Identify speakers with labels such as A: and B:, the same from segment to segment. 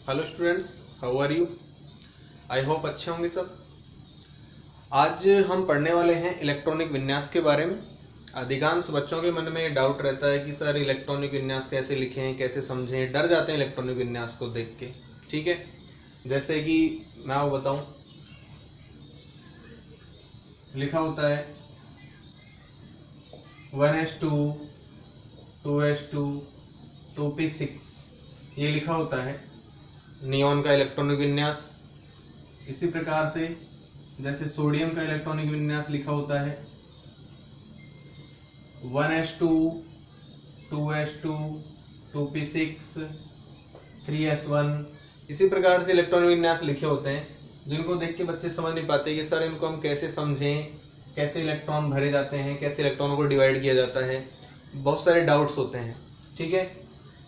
A: Hello students, how are you. I hope अच्छे होंगे सब। आज हम पढ़ने वाले हैं इलेक्ट्रॉनिक विन्यास के बारे में। अधिकांश बच्चों के मन में डाउट रहता है कि सर इलेक्ट्रॉनिक विन्यास कैसे लिखें, कैसे समझें, डर जाते हैं इलेक्ट्रॉनिक विन्यास को देख के। ठीक है, जैसे कि मैं आपको बताऊं, लिखा होता है 1s2 2s2 2p6, ये लिखा होता है नियॉन का इलेक्ट्रॉनिक विन्यास। इसी प्रकार से जैसे सोडियम का इलेक्ट्रॉनिक विन्यास लिखा होता है 1s2 2s2 2p6 3s1। इसी प्रकार से इलेक्ट्रॉनिक विन्यास लिखे होते हैं जिनको देख के बच्चे समझ नहीं पाते कि सर इनको हम कैसे समझें, कैसे इलेक्ट्रॉन भरे जाते हैं, कैसे इलेक्ट्रॉनों को डिवाइड किया जाता है। बहुत सारे डाउट्स होते हैं। ठीक है,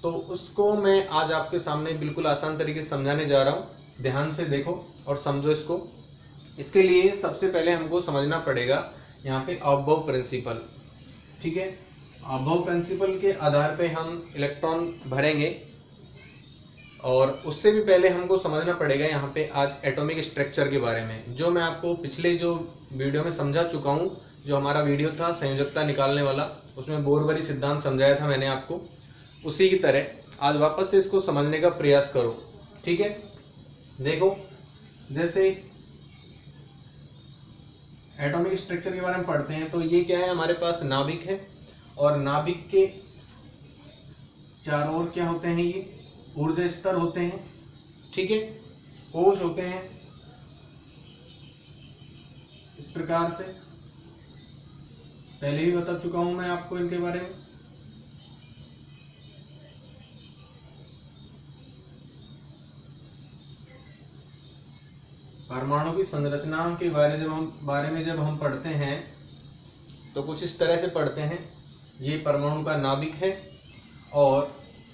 A: तो उसको मैं आज आपके सामने बिल्कुल आसान तरीके से समझाने जा रहा हूँ। ध्यान से देखो और समझो इसको। इसके लिए सबसे पहले हमको समझना पड़ेगा यहाँ पे अबव प्रिंसिपल। ठीक है, अबव प्रिंसिपल के आधार पे हम इलेक्ट्रॉन भरेंगे, और उससे भी पहले हमको समझना पड़ेगा यहाँ पे आज एटॉमिक स्ट्रक्चर के बारे में, जो मैं आपको पिछले जो वीडियो में समझा चुका हूँ। जो हमारा वीडियो था संयोजकता निकालने वाला, उसमें बोरबरी सिद्धांत समझाया था मैंने आपको। उसी की तरह आज वापस से इसको समझने का प्रयास करो। ठीक है, देखो जैसे एटॉमिक स्ट्रक्चर के बारे में पढ़ते हैं तो ये क्या है, हमारे पास नाभिक है, और नाभिक के चारों ओर क्या होते हैं, ये ऊर्जा स्तर होते हैं। ठीक है, कोश होते हैं इस प्रकार से, पहले भी बता चुका हूं मैं आपको इनके बारे में। परमाणु की संरचना के बारे में जब हम पढ़ते हैं तो कुछ इस तरह से पढ़ते हैं। ये परमाणु का नाभिक है, और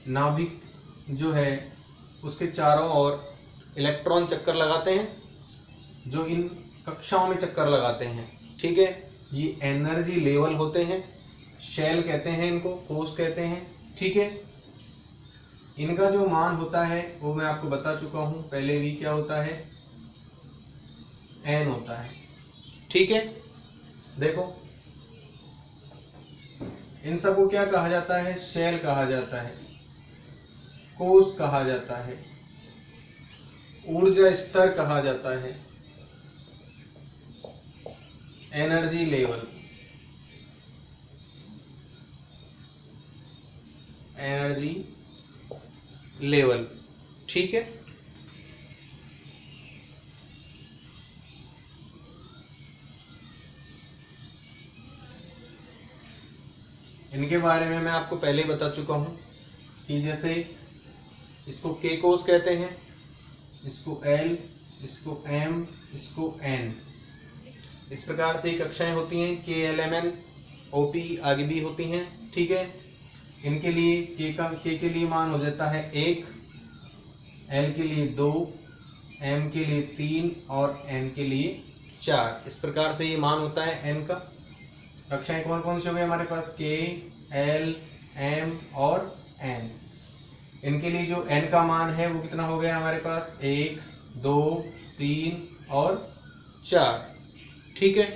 A: नाभिक जो है उसके चारों ओर इलेक्ट्रॉन चक्कर लगाते हैं, जो इन कक्षाओं में चक्कर लगाते हैं। ठीक है, ये एनर्जी लेवल होते हैं, शेल कहते हैं इनको, कोष कहते हैं। ठीक है, इनका जो मान होता है वो मैं आपको बता चुका हूं पहले भी, क्या होता है, एन होता है। ठीक है, देखो इन सबको क्या कहा जाता है, शेल कहा जाता है, कोष कहा जाता है, ऊर्जा स्तर कहा जाता है, एनर्जी लेवल, एनर्जी लेवल। ठीक है, इनके बारे में मैं आपको पहले ही बता चुका हूं कि जैसे इसको के कोष कहते हैं, इसको एल, इसको एम, इसको एन। इस प्रकार से कक्षाएं होती हैं, K L M N O P आगे भी होती हैं। ठीक है, इनके लिए के के लिए मान हो जाता है 1, एल के लिए 2, एम के लिए 3 और एन के लिए 4। इस प्रकार से ये मान होता है एन का। कक्षाएं कौन कौन सी हो गई हमारे पास, के, एल, एम और एन। इनके लिए जो एन का मान है वो कितना हो गया हमारे पास, 1 2 3 और 4। ठीक है,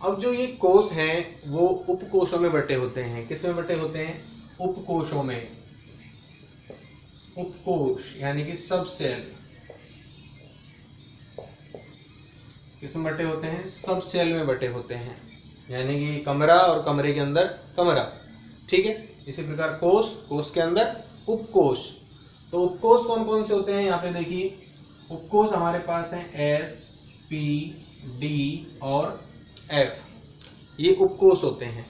A: अब जो ये कोष हैं वो उपकोषों में बटे होते हैं। किस में बटे होते हैं, उपकोषों में। उपकोष यानी कि सब सेल किस में बटे होते हैं, सब सेल में बटे होते हैं, यानी कि कमरा और कमरे के अंदर कमरा। ठीक है, इसी प्रकार कोष, कोष के अंदर उपकोष। तो उपकोष कौन कौन से होते हैं, यहाँ पे देखिए उपकोष हमारे पास हैं एस, पी, डी और एफ। ये उपकोष होते हैं।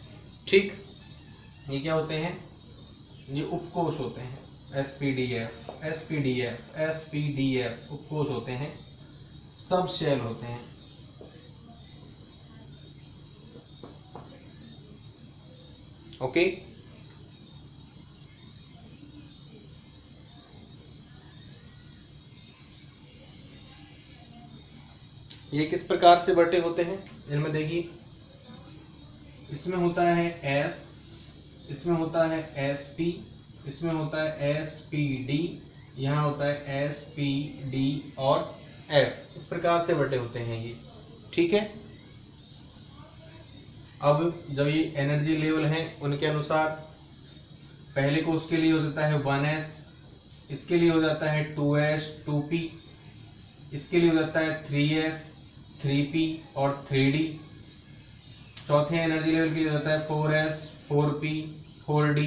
A: ठीक, ये क्या होते हैं, ये उपकोष होते हैं। S P D F, S P D F, S P D F उपकोष होते हैं, सब शेल होते हैं। ओके, ये किस प्रकार से बटे होते हैं, इनमें देखिए इसमें होता है एस, इसमें होता है एस पी, इसमें होता है एस पी डी, यहाँ होता है S, P, D और F, इस प्रकार से बटे होते हैं ये। ठीक है, अब जब ये एनर्जी लेवल हैं उनके अनुसार पहले को उसके लिए हो जाता है 1s, इसके लिए हो जाता है 2s 2p, इसके लिए हो जाता है 3s 3p और 3d, चौथे एनर्जी लेवल के लिए हो जाता है 4s 4p 4d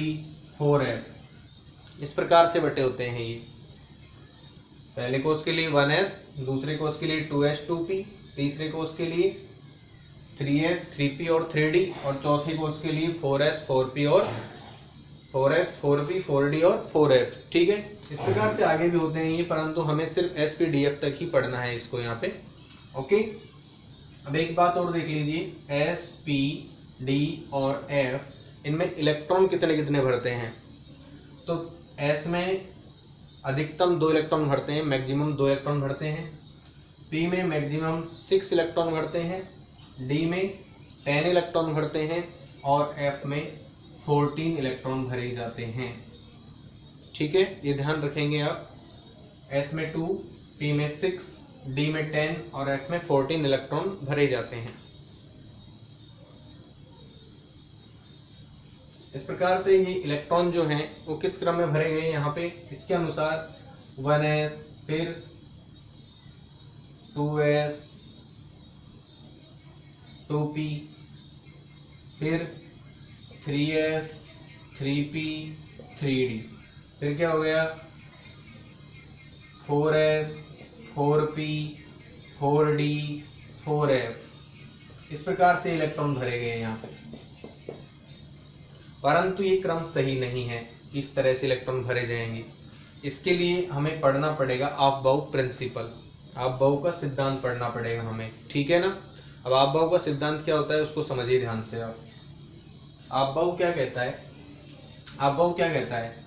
A: 4f, इस प्रकार से बटे होते हैं ये। पहले कोर्स के लिए 1s, दूसरे कोर्स के लिए 2s 2p, तीसरे कोर्स के लिए 3s 3p और 3d और चौथे कोर्स के लिए 4s 4p और 4s 4p 4d और 4f। ठीक है, इस प्रकार से आगे भी होते हैं ये, परंतु हमें सिर्फ SPDF तक ही पढ़ना है इसको यहाँ पे। ओके, अब एक बात और देख लीजिए, S, P, D और F इनमें इलेक्ट्रॉन कितने कितने भरते हैं। तो S में अधिकतम 2 इलेक्ट्रॉन भरते हैं, मैक्सिमम 2 इलेक्ट्रॉन भरते हैं। P में मैक्सिमम 6 इलेक्ट्रॉन भरते हैं, D में 10 इलेक्ट्रॉन भरते हैं और F में 14 इलेक्ट्रॉन भरे जाते हैं। ठीक है, ये ध्यान रखेंगे आप। S में 2, P में 6, D में 10 और F में 14 इलेक्ट्रॉन भरे जाते हैं। इस प्रकार से ये इलेक्ट्रॉन जो हैं वो किस क्रम में भरे गए यहाँ पे, इसके अनुसार 1s, फिर 2s 2p, फिर 3s 3p 3d, फिर क्या हो गया 4s 4p 4d 4f, इस प्रकार से इलेक्ट्रॉन भरे गए यहाँ पे। परंतु ये क्रम सही नहीं है, इस तरह से इलेक्ट्रॉन भरे जाएंगे। इसके लिए हमें पढ़ना पड़ेगा ऑफ-बाउ प्रिंसिपल, ऑफ-बाउ का सिद्धांत पढ़ना पड़ेगा हमें। ठीक है ना। अब ऑफ-बाउ का सिद्धांत क्या होता है उसको समझिए ध्यान से आप। ऑफ-बाउ क्या कहता है, ऑफ-बाउ क्या कहता है,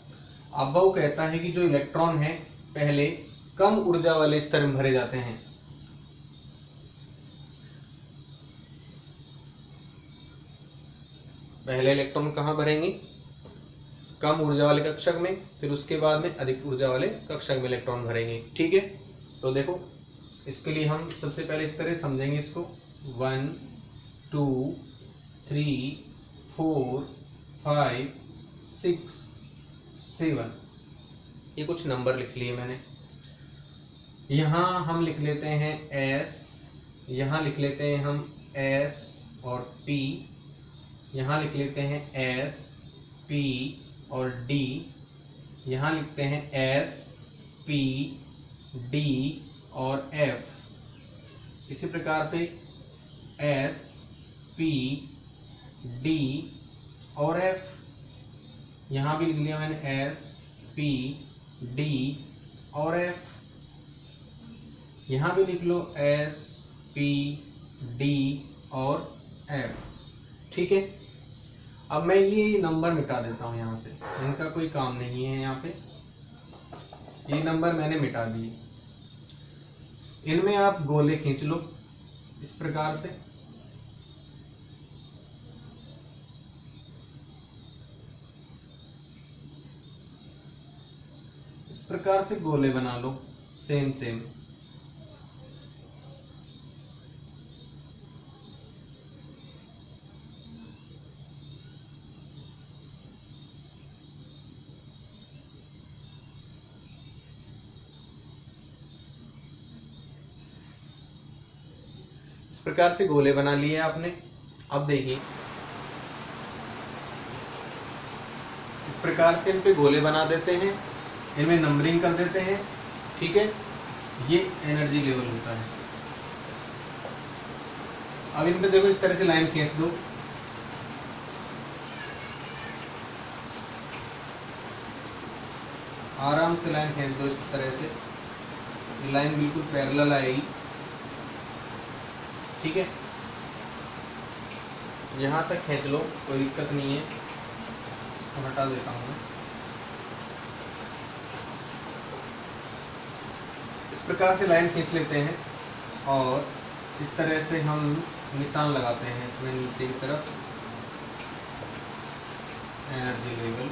A: ऑफ-बाउ कहता है कि जो इलेक्ट्रॉन है पहले कम ऊर्जा वाले स्तर में भरे जाते हैं। पहले इलेक्ट्रॉन कहाँ भरेंगे, कम ऊर्जा वाले कक्षक में, फिर उसके बाद में अधिक ऊर्जा वाले कक्षक में इलेक्ट्रॉन भरेंगे। ठीक है, तो देखो इसके लिए हम सबसे पहले इस तरह समझेंगे इसको, 1 2 3 4 5 6 7, ये कुछ नंबर लिख लिए मैंने। यहाँ हम लिख लेते हैं S, यहाँ लिख लेते हैं हम S और P, यहाँ लिख लेते हैं S P और D, यहाँ लिखते हैं S P D और F। इसी प्रकार से S P D और F, यहाँ भी लिख लिया मैंने S P D और F, यहाँ भी लिख लो S P D और F। ठीक है, अब मैं ये नंबर मिटा देता हूँ यहाँ से, इनका कोई काम नहीं है यहाँ पे, ये नंबर मैंने मिटा दिए। इनमें आप गोले खींच लो इस प्रकार से, इस प्रकार से गोले बना लो सेम सेम। इस प्रकार से गोले बना लिए आपने। अब देखिए इस प्रकार से इन पे गोले बना देते हैं, इनमें नंबरिंग कर देते हैं। ठीक है, ये एनर्जी लेवल होता है। अब इन पे देखो इस तरह से लाइन खींच दो, आराम से लाइन खींच दो इस तरह से, ये लाइन बिल्कुल पैरेलल आएगी। ठीक है, यहाँ तक खींच लो, कोई दिक्कत नहीं है, इसको हटा देता हूँ। इस प्रकार से लाइन खींच लेते हैं और इस तरह से हम निशान लगाते हैं इसमें नीचे की तरफ, एनर्जी लेवल।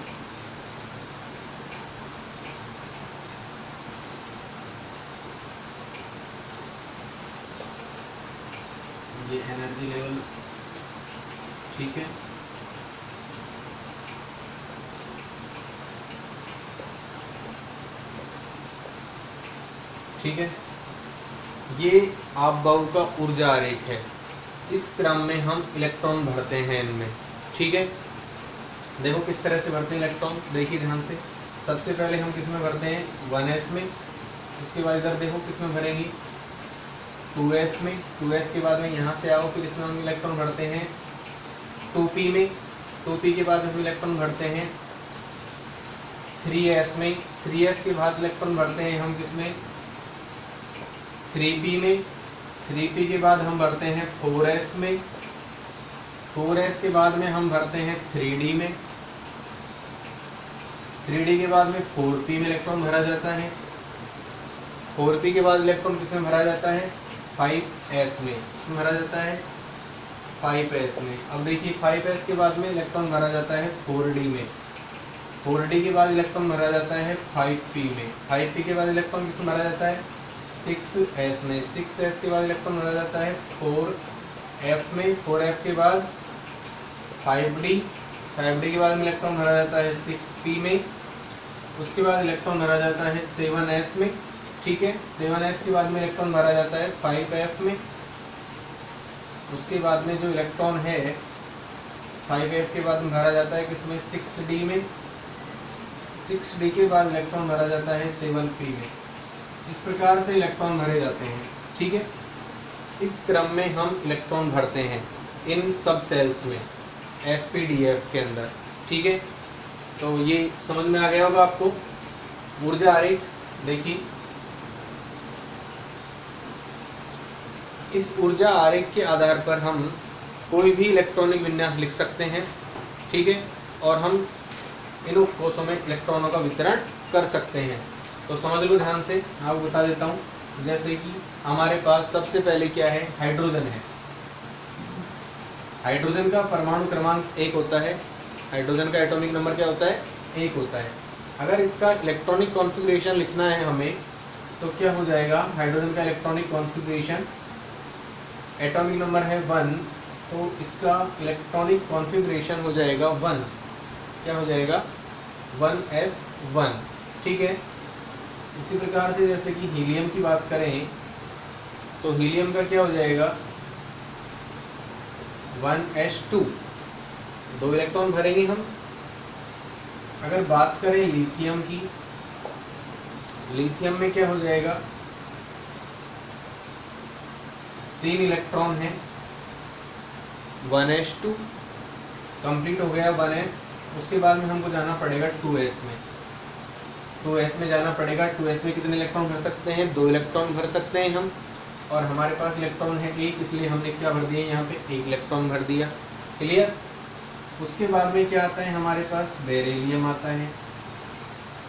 A: ये एनर्जी लेवल, ठीक है। ठीक है, ये आप बाउ का ऊर्जा आरेख है। इस क्रम में हम इलेक्ट्रॉन भरते हैं इनमें, ठीक है। देखो किस तरह से भरते हैं इलेक्ट्रॉन, देखिए ध्यान से। सबसे पहले हम किस में भरते हैं, 1s में। उसके बाद इधर देखो किस में भरेंगे, 2s में। 2s के बाद में यहाँ से आओ, फिर इसमें हम इलेक्ट्रॉन भरते हैं 2p में। 2p के बाद हम इलेक्ट्रॉन भरते हैं 3s में। 3s के बाद इलेक्ट्रॉन भरते हैं हम किसमें, 3p में। 3p के बाद हम भरते हैं 4s में। 4s के बाद में हम भरते हैं 3d में। 3d के बाद में 4p में इलेक्ट्रॉन भरा जाता है। 4p के बाद इलेक्ट्रॉन किसमें भरा जाता है, 5s में। किसमें भरा जाता है, 5s में। अब देखिए 5s के बाद में इलेक्ट्रॉन भरा जाता है 4d में। 4d के बाद इलेक्ट्रॉन भरा जाता है 5p में। 5p के बाद इलेक्ट्रॉन किसमें भरा जाता है, 6s में। 6s के बाद इलेक्ट्रॉन भरा जाता है 4f में। 4f के बाद 5d। 5d के बाद में इलेक्ट्रॉन भरा जाता है 6p में। उसके बाद इलेक्ट्रॉन भरा जाता है 7s में, ठीक है। 7s के बाद में इलेक्ट्रॉन भरा जाता है 5f में। उसके बाद में जो इलेक्ट्रॉन है 5f के बाद में भरा जाता है किसमें, 6d में। 6d के बाद इलेक्ट्रॉन भरा जाता है 7p में। इस प्रकार से इलेक्ट्रॉन भरे जाते हैं, ठीक है। इस क्रम में हम इलेक्ट्रॉन भरते हैं इन सब सेल्स में, sp-df के अंदर, ठीक है। तो ये समझ में आ गया होगा आपको ऊर्जा आरेख। देखिए इस ऊर्जा आरेख के आधार पर हम कोई भी इलेक्ट्रॉनिक विन्यास लिख सकते हैं, ठीक है। और हम इन कोशों में इलेक्ट्रॉनों का वितरण कर सकते हैं। तो समझ लो ध्यान से, आपको बता देता हूँ। जैसे कि हमारे पास सबसे पहले क्या है, हाइड्रोजन है। हाइड्रोजन का परमाणु क्रमांक 1 होता है। हाइड्रोजन का एटॉमिक नंबर क्या होता है, 1 होता है। अगर इसका इलेक्ट्रॉनिक कॉन्फ़िगरेशन लिखना है हमें, तो क्या हो जाएगा, हाइड्रोजन का इलेक्ट्रॉनिक कॉन्फ़िगरेशन, एटॉमिक नंबर है 1, तो इसका इलेक्ट्रॉनिक कॉन्फ़िगरेशन हो जाएगा 1। क्या हो जाएगा, 1s1, ठीक है। इसी प्रकार से जैसे कि हीलियम की बात करें, तो हीलियम का क्या हो जाएगा, 1s2, 2 इलेक्ट्रॉन भरेंगे हम। अगर बात करें लिथियम की, लिथियम में क्या हो जाएगा, 3 इलेक्ट्रॉन है, 1s2 कंप्लीट हो गया 1s। उसके बाद में हमको जाना पड़ेगा 2s में। 2s में जाना पड़ेगा। 2s में कितने इलेक्ट्रॉन भर सकते हैं, 2 इलेक्ट्रॉन भर सकते हैं हम। और हमारे पास इलेक्ट्रॉन है 1, इसलिए हमने क्या भर दिया, यहाँ पे 1 इलेक्ट्रॉन भर दिया, क्लियर। उसके बाद में क्या आता है हमारे पास, बेरिलियम आता है।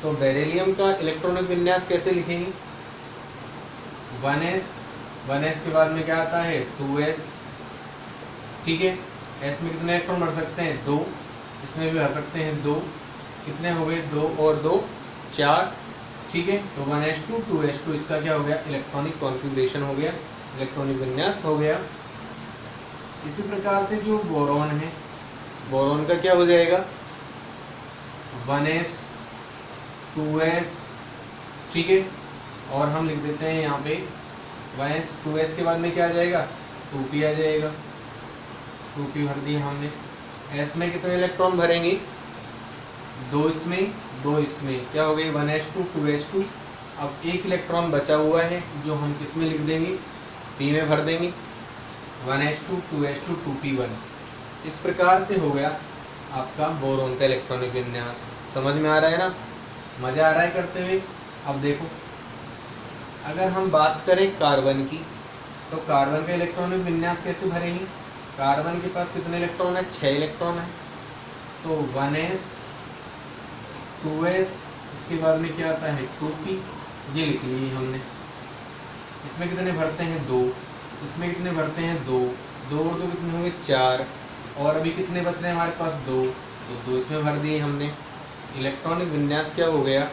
A: तो बेरिलियम का इलेक्ट्रॉनिक विन्यास कैसे लिखेंगे, 1s। 1s के बाद में क्या आता है, 2s, ठीक है। s में कितने इलेक्ट्रॉन भर सकते हैं, 2। इसमें भी भर सकते हैं 2। कितने हो गए, 2 और 2 4, ठीक है। तो 1s2 2s2 इसका क्या हो गया, इलेक्ट्रॉनिक कॉन्फ़िगरेशन हो गया, इलेक्ट्रॉनिक विन्यास हो गया। इसी प्रकार से जो बोरॉन है, बोरॉन का क्या हो जाएगा, 1s 2s, ठीक है। और हम लिख देते हैं यहाँ पे 1s 2s के बाद में क्या आ जाएगा, 2p आ जाएगा। 2p भर दिया हमने। s में कितने इलेक्ट्रॉन भरेंगे, 2 इसमें 2 इसमें, क्या हो गई, 1s2 2s2। अब 1 इलेक्ट्रॉन बचा हुआ है जो हम किस में लिख देंगे, p में भर देंगे, 1s2 2s2 2p1। इस प्रकार से हो गया आपका बोरॉन का इलेक्ट्रॉनिक विन्यास। समझ में आ रहा है ना, मजा आ रहा है करते हुए। अब देखो अगर हम बात करें कार्बन की, तो कार्बन का इलेक्ट्रॉनिक विन्यास कैसे भरेंगे। कार्बन के पास कितने इलेक्ट्रॉन है, 6 इलेक्ट्रॉन है। तो 1s 2s, इसके बाद में क्या आता है 2p, ये लिख लिए हमने। इसमें कितने भरते हैं, 2। इसमें कितने भरते हैं, 2। 2 और 2 कितने होंगे, 4। और अभी कितने बच रहे हैं हमारे पास, 2। तो 2 इसमें भर दिए हमने। इलेक्ट्रॉनिक विन्यास क्या हो गया,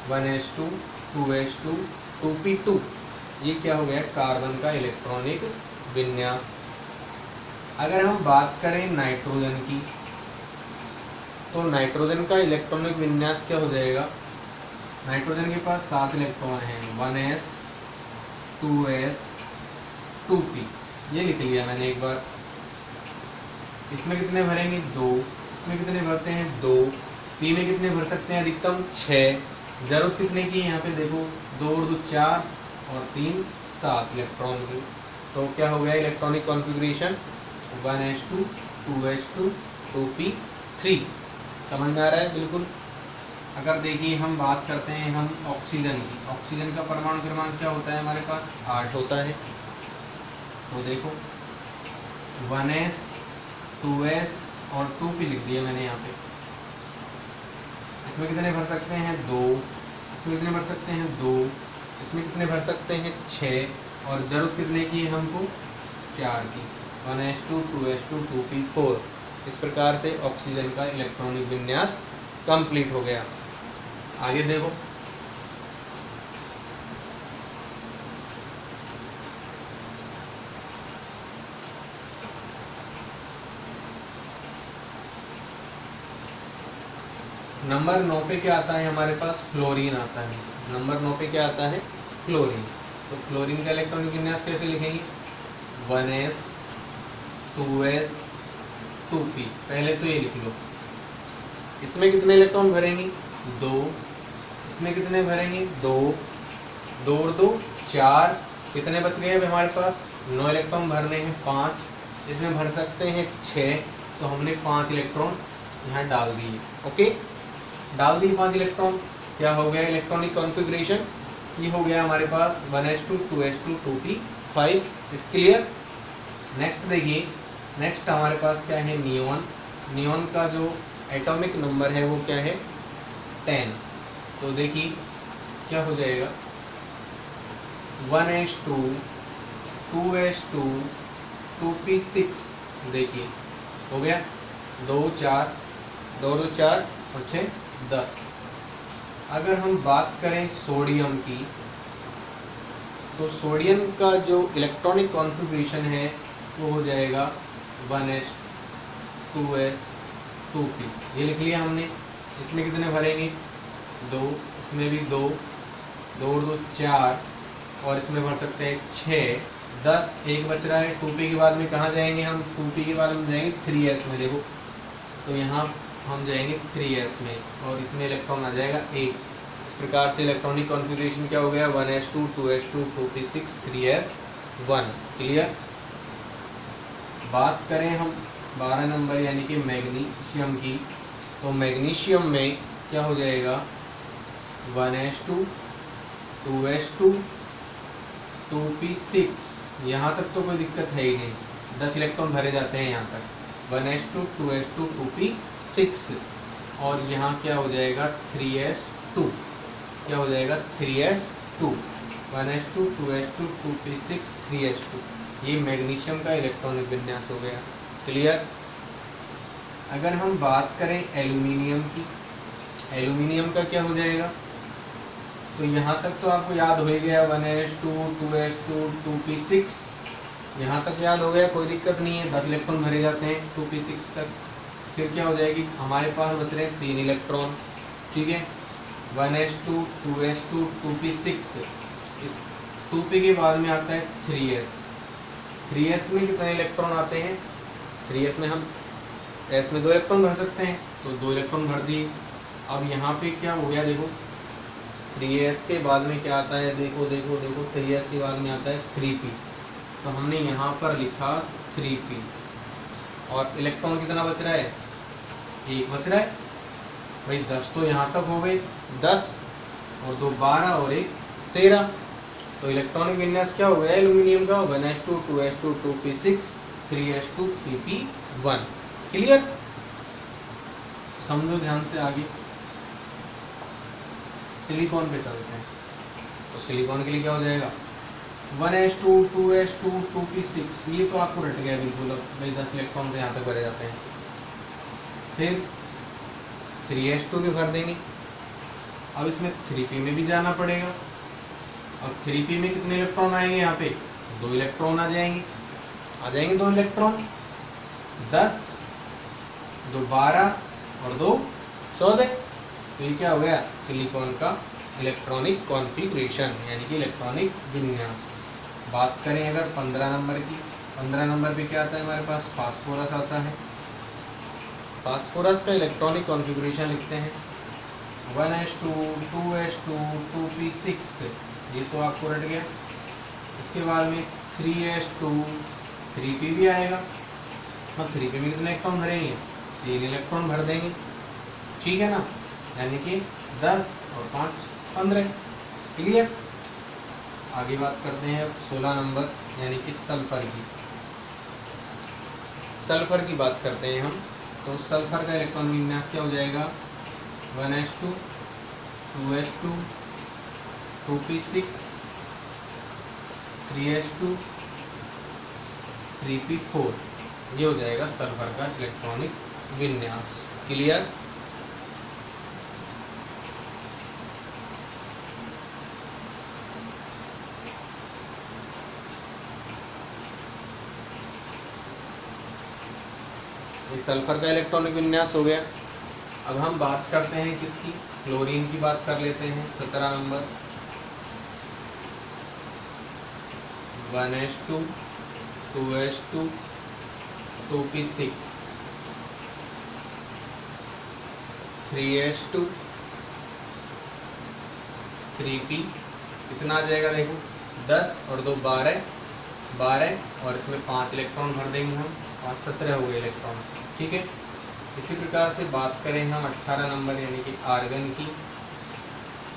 A: 1s2 2s2 2p2। ये क्या हो गया, कार्बन का इलेक्ट्रॉनिक विन्यास। अगर हम बात करें नाइट्रोजन की, तो नाइट्रोजन का इलेक्ट्रॉनिक विन्यास क्या हो जाएगा? नाइट्रोजन के पास 7 इलेक्ट्रॉन हैं, 1s 2s 2p, ये लिख लिया मैंने एक बार। इसमें कितने भरेंगे? 2। इसमें कितने भरते हैं? 2। p में कितने भर सकते हैं? अधिकतम 6। जरूरत कितने की? यहाँ पे देखो 2 और 2 4 और 3 7 इलेक्ट्रॉन की। तो क्या हो गया electronic configuration? 1s2 2s2 2p3। समझ में आ रहा है? बिल्कुल। अगर देखिए हम बात करते हैं हम ऑक्सीजन की, ऑक्सीजन का परमाणु क्रमांक क्या होता है हमारे पास? 8 होता है। तो देखो 1s 2s और 2p लिख दिया मैंने यहाँ पे। इसमें कितने भर सकते हैं? 2। इसमें कितने भर सकते हैं? 2। इसमें कितने भर सकते हैं? 6। और जरूरत कितने की है हमको? 4 की। 1s2 2s2 2p4। इस प्रकार से ऑक्सीजन का इलेक्ट्रॉनिक विन्यास कंप्लीट हो गया। आगे देखो, नंबर 9 पे क्या आता है हमारे पास? फ्लोरीन आता है। नंबर 9 पे क्या आता है? फ्लोरीन। तो फ्लोरीन का इलेक्ट्रॉनिक विन्यास कैसे लिखेंगे? 1s 2s 2p। पहले तो ये लिख लो। इसमें कितने इलेक्ट्रॉन भरेंगे? 2। इसमें कितने भरेंगे? 2। 2 और 2 4। कितने बच गए अब हमारे पास? 9 इलेक्ट्रॉन भरने हैं, 5। इसमें भर सकते हैं 6। तो हमने 5 इलेक्ट्रॉन यहाँ डाल दिए। ओके, डाल दिए 5 इलेक्ट्रॉन। क्या हो गया इलेक्ट्रॉनिक कॉन्फ़िगरेशन? ये हो गया हमारे पास 1s2 2s2 2p5। It's clear. Next देखिए, नेक्स्ट हमारे पास क्या है? नियॉन। नियॉन का जो एटॉमिक नंबर है वो क्या है? 10। तो देखिए क्या हो जाएगा? 1s2 2s2 2p6। देखिए हो गया 2 4 2 2 4 और 6 10। अगर हम बात करें सोडियम की, तो सोडियम का जो इलेक्ट्रॉनिक कॉन्फ़िगरेशन है वो हो जाएगा 1s 2s 2p। ये लिख लिया हमने। इसमें कितने भरेंगे? 2। इसमें भी 2। 2 और 2 4 और इसमें भर सकते हैं 6 10। एक बच रहा है। 2p के बाद में कहाँ जाएंगे हम? 2p के बाद में जाएंगे 3s में। देखो तो यहाँ हम जाएंगे 3s में और इसमें इलेक्ट्रॉन आ जाएगा 1। इस प्रकार से इलेक्ट्रॉनिक कॉन्फ़िगरेशन क्या हो गया? 1s2 2s2 2p6 3s1। Clear. बात करें हम 12 नंबर यानी कि मैग्नीशियम की, तो मैग्नीशियम में क्या हो जाएगा? 1s2 2s2 2p6। यहाँ तक तो कोई दिक्कत है ही नहीं, 10 इलेक्ट्रॉन भरे जाते हैं यहाँ तक। 1s2 2s2 2p6 और यहाँ क्या हो जाएगा? 3s2। क्या हो जाएगा? 3s2। 1s2 2s2 2p6 3s2। ये मैग्नीशियम का इलेक्ट्रॉनिक विन्यास हो गया। क्लियर। अगर हम बात करें एल्यूमिनियम की, एल्यूमिनियम का क्या हो जाएगा? तो यहाँ तक तो आपको याद हो ही गया 1s2 2s2 2p6। यहाँ तक याद हो गया, कोई दिक्कत नहीं है। 10 इलेक्ट्रॉन भरे जाते हैं 2p6 तक। फिर क्या हो जाएगी? हमारे पास बच रहे हैं 3 इलेक्ट्रॉन। ठीक है, 1s2 2s2 2p6। इस 2p के बाद में आता है 3s। 3s में कितने इलेक्ट्रॉन आते हैं? 3s में हम s में 2 इलेक्ट्रॉन भर सकते हैं, तो 2 इलेक्ट्रॉन भर दिए। अब यहाँ पे क्या हो गया? देखो 3s के बाद में क्या आता है? देखो देखो देखो 3s के बाद में आता है 3p। तो हमने यहाँ पर लिखा 3p और इलेक्ट्रॉन कितना बच रहा है? 1 बच रहा है भाई। 10 तो यहाँ तक हो गए, 10 और 2 12 और 1 13। तो इलेक्ट्रॉनिक विन्यास क्या हो गया एल्यूमिनियम का? 1s2 2s2 2p6 3s2 3p1। Clear. समझो ध्यान से। आगे सिलिकॉन पे चलते हैं। तो सिलिकॉन के लिए क्या हो जाएगा? 1s2 2s2 2p6। ये तो आपको रट गया बिल्कुल। भाई 10 इलेक्ट्रॉन तो यहाँ तक भरे जाते हैं। फिर 3s2 भी भर देंगे। अब इसमें 3p में भी जाना पड़ेगा। अब 3p में कितने इलेक्ट्रॉन आएंगे? यहाँ पे 2 इलेक्ट्रॉन आ जाएंगे। 2 इलेक्ट्रॉन। 10, 2 12 और 2 14। तो ये क्या हो गया, सिलिकॉन का इलेक्ट्रॉनिक कॉन्फ़िगरेशन यानी कि इलेक्ट्रॉनिक विन्यास। बात करें अगर 15 नंबर की, 15 नंबर पे क्या आता है हमारे पास, फास्फोरस आता है। फास्फोरस का इलेक्ट्रॉनिक कॉन्फ़िगरेशन लिखते हैं 1s2 2s2 2p6, ये तो आपको रट गया। इसके बाद में 3s2 3p भी आएगा, और 3p में कितने इलेक्ट्रॉन भरेंगे, 3 इलेक्ट्रॉन भर देंगे, ठीक है ना, यानी कि 10 और 5 15। क्लियर। आगे बात करते हैं अब 16 नंबर यानी कि सल्फर की। सल्फर की बात करते हैं हम, तो सल्फर का इलेक्ट्रॉन विन्यास क्या हो जाएगा, 1s2 2s2 2p6 3s2 3p4, ये हो जाएगा सल्फर का इलेक्ट्रॉनिक विन्यास। क्लियर। ये सल्फर का इलेक्ट्रॉनिक विन्यास हो गया। अब हम बात करते हैं किसकी, क्लोरीन की बात कर लेते हैं। 17 number 1s2 2s2 2p6 3s2 3p, कितना आ जाएगा देखो, 10 और 2 12 12 और इसमें 5 इलेक्ट्रॉन भर देंगे हम, 5 17 हो गए इलेक्ट्रॉन, ठीक है। इसी प्रकार से बात करें हम 18 नंबर यानी कि आर्गन की,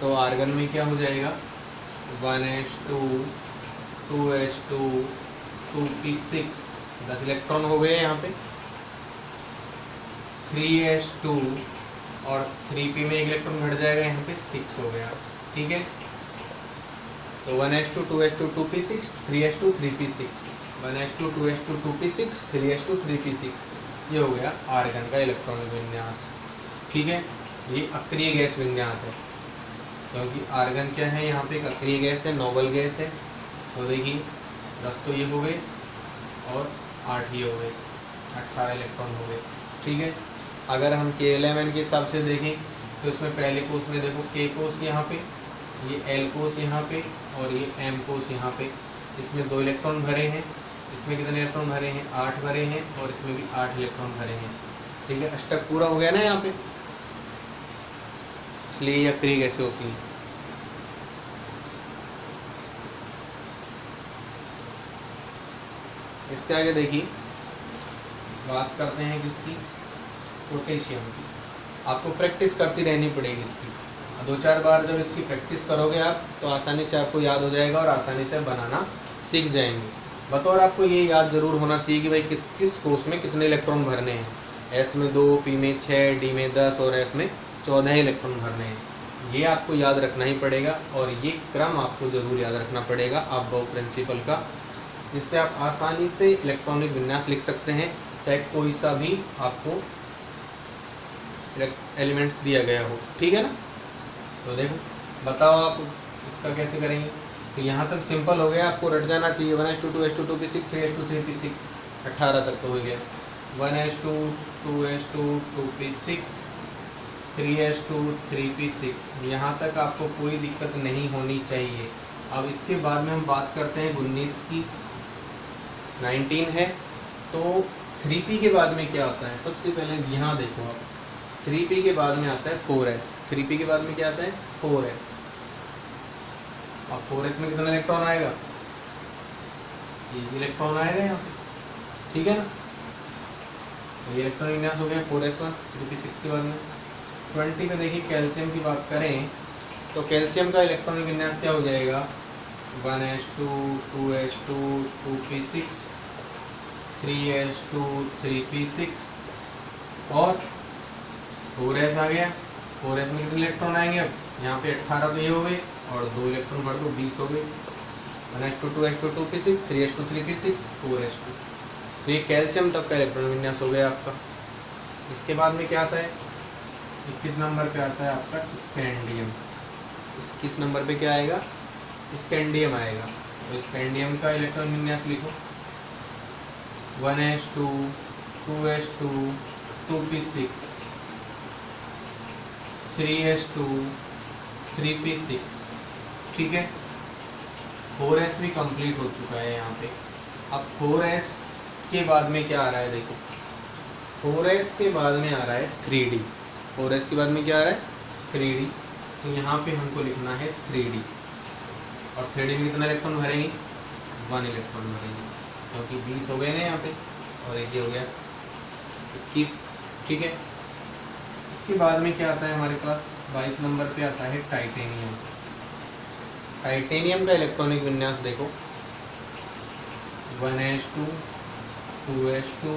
A: तो आर्गन में क्या हो जाएगा, 1s2 2s2 2p6, 10 इलेक्ट्रॉन हो गए यहाँ पे, 3s2 और 3p में एक इलेक्ट्रॉन घट जाएगा, यहाँ पे 6 हो गया, ठीक है। तो 1s2 2s2 2p6 3s2 3p6, 1s2 2s2 2p6 3s2 3p6, ये हो गया आर्गन का इलेक्ट्रॉनिक विन्यास, ठीक है। ये अक्रिय गैस विन्यास है, क्योंकि आर्गन क्या है, यहाँ पे एक अक्रिय गैस है, नोबल गैस है। तो देखिए 10 तो ये हो गए और 8 ये हो गए, 18 इलेक्ट्रॉन हो गए, ठीक है। अगर हम K11 के हिसाब से देखें तो इसमें पहले कोष में देखो K कोष यहाँ पे, ये L कोष यहाँ पे और ये M कोष यहाँ पे, इसमें 2 इलेक्ट्रॉन भरे हैं, इसमें कितने इलेक्ट्रॉन भरे हैं, 8 भरे हैं, और इसमें भी 8 इलेक्ट्रॉन भरे हैं, ठीक है। अष्टक पूरा हो गया ना यहाँ पे, इसलिए ये अक्रिय गैसें होती हैं। इसके आगे देखिए बात करते हैं किसकी, पोटेशियम की। आपको प्रैक्टिस करती रहनी पड़ेगी इसकी, 2-4 बार जब इसकी प्रैक्टिस करोगे आप तो आसानी से आपको याद हो जाएगा और आसानी से बनाना सीख जाएंगे। बतौर आपको ये याद जरूर होना चाहिए कि भाई किस कोष में कितने इलेक्ट्रॉन भरने हैं, एस में 2, पी में 6, डी में 10 और एफ में 14 इलेक्ट्रॉन भरने हैं। ये आपको याद रखना ही पड़ेगा और ये क्रम आपको जरूर याद रखना पड़ेगा अबव प्रिंसिपल का, जिससे आप आसानी से इलेक्ट्रॉनिक विन्यास लिख सकते हैं, चाहे कोई सा भी आपको एलिमेंट्स दिया गया हो, ठीक है ना। तो देखो बताओ आप इसका कैसे करेंगे। तो यहाँ तक सिंपल हो गया, आपको रट जाना चाहिए 1s2 2s2 2p6 3s2 3p6, 18 तक तो हो गया। 1s2 2s2 2p6 3s2 3p6, यहाँ तक आपको कोई दिक्कत नहीं होनी चाहिए। अब इसके बाद में हम बात करते हैं 19 की, 19 है। तो 3p के बाद में क्या आता है, सबसे पहले यहाँ देखो आप, 3p के बाद में आता है 4s, 3p के बाद में क्या आता है 4s। अब 4s में कितना इलेक्ट्रॉन आएगा, ये इलेक्ट्रॉन आएगा यहाँ पे, ठीक है ना। तो ये इलेक्ट्रॉन विन्यास हो गया 4s1 3p6 के बाद में। 20 पे देखिए कैल्शियम की बात करें तो कैल्शियम का इलेक्ट्रॉनिक विन्यास क्या हो जाएगा, 1s2 2s2 2p6 3s2 3p6 और 4s आ गया। 4s में कितने इलेक्ट्रॉन आएंगे, अब यहाँ पे 18 तो ये हो गए और 2 इलेक्ट्रॉन भर दो 20 हो गए। 1s2 2s2 2p6 3s2 3p6 4s2, तो ये कैल्शियम तक का इलेक्ट्रॉन विन्यास हो गया आपका। इसके बाद में क्या आता है, 21 नंबर पे आता है आपका स्कैंडियम। 21 नंबर पे क्या आएगा, स्कैंडियम आएगा। तो स्कैंडियम का इलेक्ट्रॉन विन्यास लिखो 1s2 2s2 2p6 3s2 3p6, ठीक है। 4s भी कंप्लीट हो चुका है यहाँ पे। अब 4s के बाद में क्या आ रहा है, देखो 4s के बाद में आ रहा है 3d। 4s के बाद में क्या आ रहा है 3d, तो यहाँ पे हमको लिखना है 3d। और 3d में कितना इलेक्ट्रॉन भरेंगे, 1 इलेक्ट्रॉन भरेंगे, क्योंकि 20 हो गए ना यहाँ पे, और एक ये हो गया 21, ठीक है। इसके बाद में क्या आता है हमारे पास, 22 नंबर पे आता है टाइटेनियम। टाइटेनियम का इलेक्ट्रॉनिक विन्यास देखो, 1s2 2s2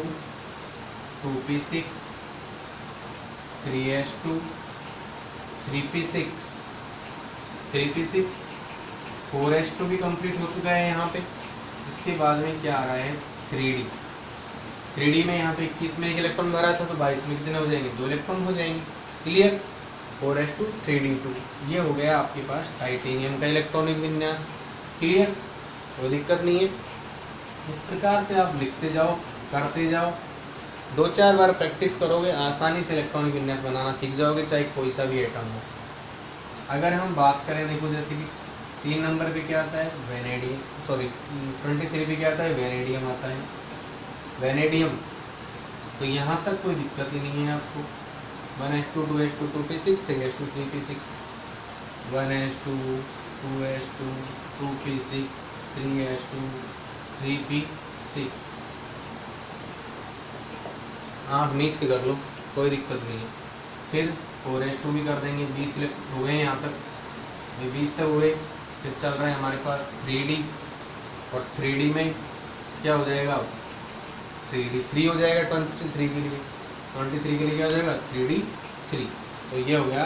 A: 2p6 3s2 3p6 3p6 4s2 भी कंप्लीट हो चुका है यहाँ पे। इसके बाद में क्या आ रहा है 3d। 3d में यहाँ पे 21 में एक इलेक्ट्रॉन भरा था, तो 22 में कितने हो जाएंगे, 2 इलेक्ट्रॉन हो जाएंगे, क्लियर। 4s2 3d2, ये हो गया आपके पास टाइटेनियम का इलेक्ट्रॉनिक विन्यास, क्लियर, कोई दिक्कत नहीं है। इस प्रकार से आप लिखते जाओ, करते जाओ, 2-4 बार प्रैक्टिस करोगे, आसानी से इलेक्ट्रॉनिक विन्यास बनाना सीख जाओगे, चाहे कोई सा भी एटम हो। अगर हम बात करें, देखो जैसे कि 3 नंबर पे क्या आता है वेनेडियम, सॉरी 23 पे क्या आता है वेनेडियम आता है, वेनेडियम। तो यहाँ तक कोई दिक्कत ही नहीं है आपको। 1s2 2s2 2p6 3s2 3p6 1s2 2s2 2p6 3s2 3p6, आप नीच के कर लो, कोई दिक्कत नहीं है। फिर 4s2 भी कर देंगे, 20 हो गए यहाँ तक, 20 तक हुए। फिर चल रहा है हमारे पास 3d, और 3d में क्या हो जाएगा, 3d 3 हो जाएगा 23 के लिए, 23 के लिए क्या हो जाएगा 3d 3। तो ये हो गया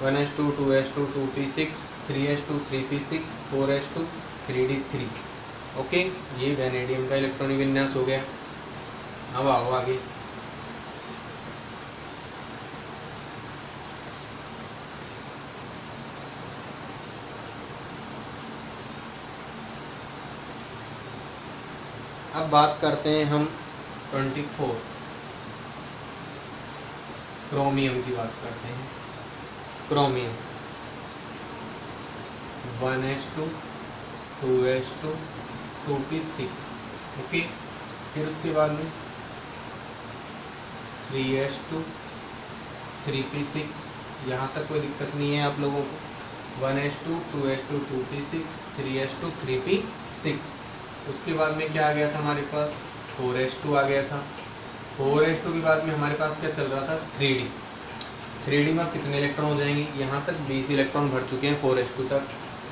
A: 1s2 2s2 2p6 3s2 3p6 4s2 3d 3, okay. ये वेनेडियम का इलेक्ट्रॉनिक विन्यास हो गया। अब आओ आगे, अब बात करते हैं हम 24 क्रोमियम की बात करते हैं। Chromium 1s2 2s2 2p6, okay. फिर उसके बाद में 3s2 3p6, यहाँ तक कोई दिक्कत नहीं है आप लोगों को। 1s2 2s2 2p6 3s2 3p6। उसके बाद में क्या आ गया था हमारे पास, 4s2 आ गया था। 4s2 के बाद में हमारे पास क्या चल रहा था 3d। 3d में कितने इलेक्ट्रॉन हो जाएंगे, यहाँ तक 20 इलेक्ट्रॉन भर चुके हैं 4s2 तक,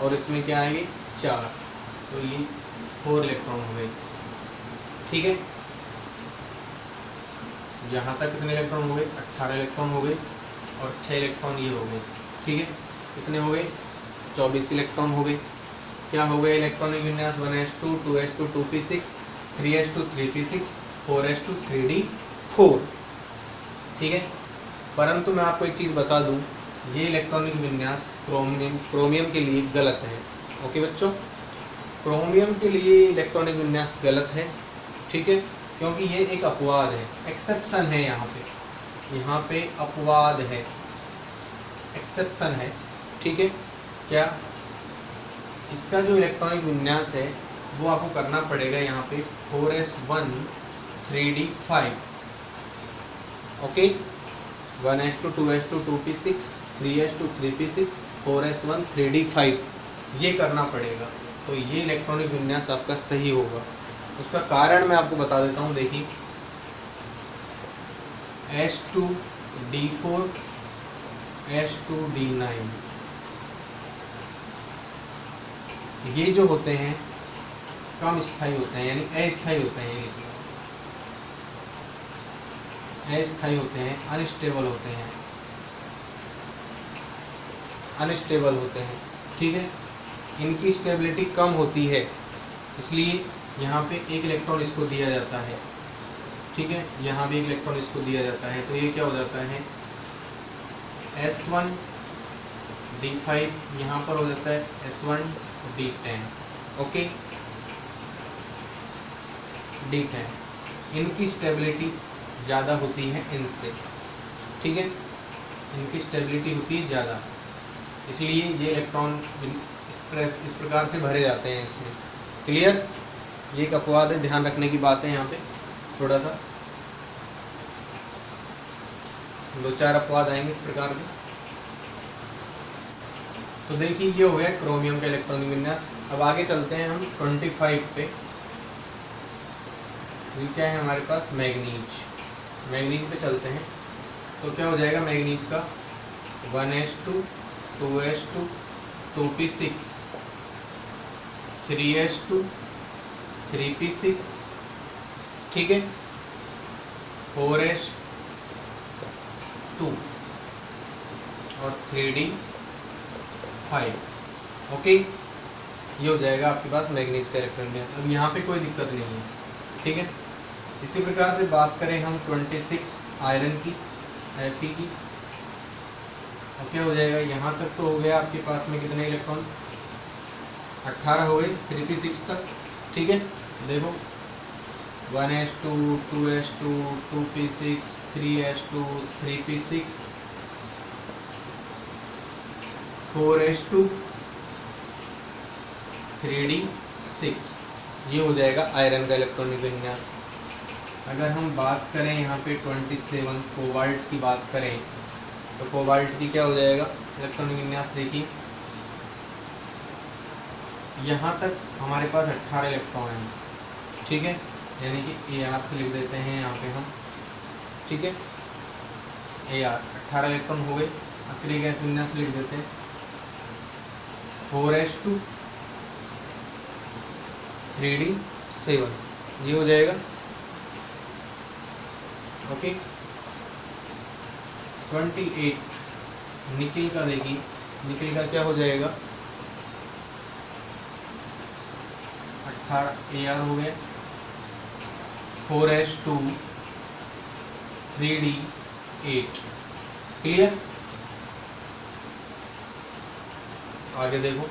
A: और इसमें क्या आएंगे 4, तो ये 4 इलेक्ट्रॉन हो गए, ठीक है। यहाँ तक कितने इलेक्ट्रॉन हो गए, 18 इलेक्ट्रॉन हो गए, और 6 इलेक्ट्रॉन ये हो गए, ठीक है। कितने हो गए, 24 इलेक्ट्रॉन हो गए। क्या हो गया इलेक्ट्रॉनिक विन्यास, 1s2 2s2 2p6 3s2 3p6 4s2 3d 4, ठीक है। परंतु मैं आपको एक चीज़ बता दूं, ये इलेक्ट्रॉनिक विन्यास क्रोमियम के लिए गलत है, ओके बच्चों। क्रोमियम के लिए इलेक्ट्रॉनिक विन्यास गलत है, ठीक है, क्योंकि ये एक अपवाद है, एक्सेप्शन है। यहाँ पे अपवाद है, एक्सेप्शन है, ठीक है। क्या, इसका जो इलेक्ट्रॉनिक विन्यास है वो आपको करना पड़ेगा यहाँ पे 4s1 3d 5, okay. 1s2 2s2 2p6 3s2 3p6 4s1 3d 5, ये करना पड़ेगा, तो ये इलेक्ट्रॉनिक विन्यास आपका सही होगा। उसका कारण मैं आपको बता देता हूँ, देखिए s2d4 s2d9, ये जो होते हैं कम स्थायी होते हैं, यानी अस्थायी होते हैं, अस्थायी होते हैं, अनस्टेबल होते हैं, अनस्टेबल होते हैं, ठीक है। इनकी स्टेबिलिटी कम होती है, इसलिए यहाँ पे एक इलेक्ट्रॉन इसको दिया जाता है, ठीक है। यहाँ भी एक इलेक्ट्रॉन इसको दिया जाता है, तो ये क्या हो जाता है s1 d5, यहाँ पर हो जाता है s1 d10, ओके, d10, इनकी स्टेबिलिटी ज़्यादा होती है इनसे, ठीक है, इनकी स्टेबिलिटी होती है ज़्यादा, इसलिए ये इलेक्ट्रॉन इस प्रकार से भरे जाते हैं इसमें। क्लियर? ये एक अपवाद है, ध्यान रखने की बात है यहाँ पे, थोड़ा सा 2-4 अपवाद आएंगे इस प्रकार के। तो देखिए ये हो गया क्रोमियम का इलेक्ट्रॉनिक विन्यास। अब आगे चलते हैं हम 25 पे। ये क्या है हमारे पास? मैग्नीज। मैग्नीज पे चलते हैं तो क्या हो जाएगा मैग्नीज का? 1s2 2s2 2p6 3s2 3p6, ठीक है, 4s2 और 3d5। ओके, ये हो जाएगा आपके पास मैग्नीज का इलेक्ट्रॉनिक विन्यास। अब यहाँ पे कोई दिक्कत नहीं है, ठीक है। इसी प्रकार से बात करें हम 26 आयरन की, Fe की, और क्या हो जाएगा? यहाँ तक तो हो गया आपके पास में कितने इलेक्ट्रॉन? 18 हो गए 3p6 तक, ठीक है। देखो 1s2 2s2 2p6 3s2 3p6 4s2 3d6, ये हो जाएगा आयरन का इलेक्ट्रॉनिक विन्यास। अगर हम बात करें यहाँ पे 27 कोबाल्ट की बात करें तो कोबाल्ट की क्या हो जाएगा इलेक्ट्रॉनिक विन्यास? देखिए यहाँ तक हमारे पास 18 इलेक्ट्रॉन हैं, ठीक है, यानी कि AR से लिख देते हैं यहाँ पे हम, ठीक है, AR 18 इलेक्ट्रॉन हो गए। आखिरी गैस विन्यास लिख देते हैं 4s2 3d7, ये हो जाएगा। ओके, 28 निकिल का, देखिए निकिल का क्या हो जाएगा? 18 AR हो गया, 4s2 3d8। क्लियर? आगे देखो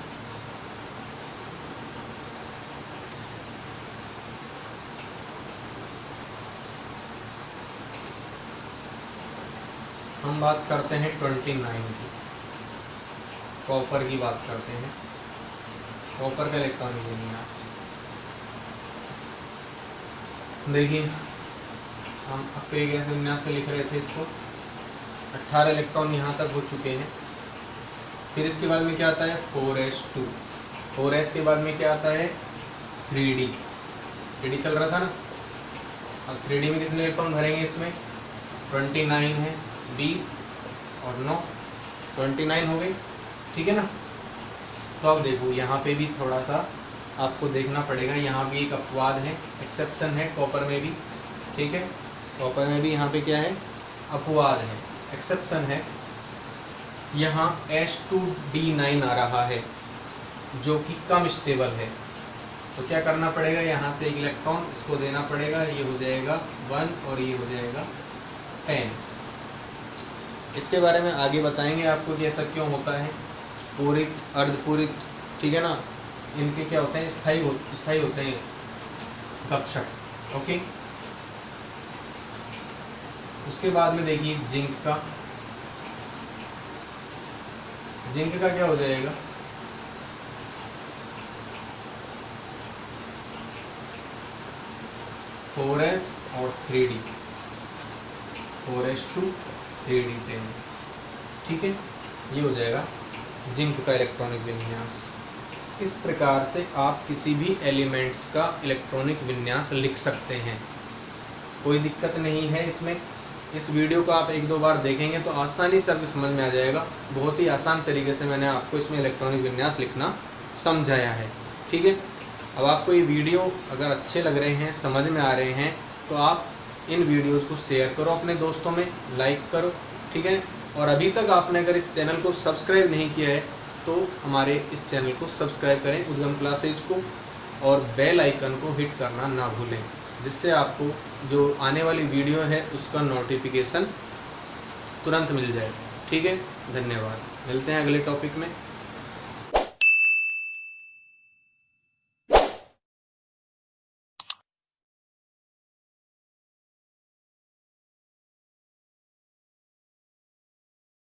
A: हम बात करते हैं 29 की, कॉपर की बात करते हैं, कॉपर का इलेक्ट्रॉनिक विन्यास। देखिए हम अपने गैस विन्यास से लिख रहे थे इसको, 18 इलेक्ट्रॉन यहाँ तक हो चुके हैं। फिर इसके बाद में क्या आता है? 4s2, 4s के बाद में क्या आता है? 3d, 3d चल रहा था ना। अब 3d में कितने इलेक्ट्रॉन भरेंगे? इसमें 29 है, 20 और 9, 29 हो गई, ठीक है ना। तो अब देखो यहाँ पे भी थोड़ा सा आपको देखना पड़ेगा, यहाँ भी एक अपवाद है, एक्सेप्शन है कॉपर में भी, ठीक है, कॉपर में भी यहाँ पे क्या है? अपवाद है, एक्सेप्शन है। यहाँ S2D9 आ रहा है जो कि कम स्टेबल है, तो क्या करना पड़ेगा? यहाँ से एक इलेक्ट्रॉन इसको देना पड़ेगा, ये हो जाएगा 1 और ये हो जाएगा 10। इसके बारे में आगे बताएंगे आपको कि ऐसा क्यों होता है। पूरित, अर्धपूरित, ठीक है ना, इनके क्या होते हैं? स्थायी होते हैं कक्षक। ओके, उसके बाद में देखिए जिंक का, जिंक का क्या हो जाएगा? 4s और 3d, 4s2 3d10, ठीक है, ये हो जाएगा जिंक का इलेक्ट्रॉनिक विन्यास। इस प्रकार से आप किसी भी एलिमेंट्स का इलेक्ट्रॉनिक विन्यास लिख सकते हैं, कोई दिक्कत नहीं है इसमें। इस वीडियो को आप 1-2 बार देखेंगे तो आसानी से आपको समझ में आ जाएगा। बहुत ही आसान तरीके से मैंने आपको इसमें इलेक्ट्रॉनिक विन्यास लिखना समझाया है, ठीक है। अब आपको ये वीडियो अगर अच्छे लग रहे हैं, समझ में आ रहे हैं, तो आप इन वीडियोज़ को शेयर करो अपने दोस्तों में, लाइक करो, ठीक है। और अभी तक आपने अगर इस चैनल को सब्सक्राइब नहीं किया है तो हमारे इस चैनल को सब्सक्राइब करें, उद्गम क्लासेज को, और बेल आइकन को हिट करना ना भूलें, जिससे आपको जो आने वाली वीडियो है उसका नोटिफिकेशन तुरंत मिल जाए, ठीक है। धन्यवाद, मिलते हैं अगले टॉपिक में।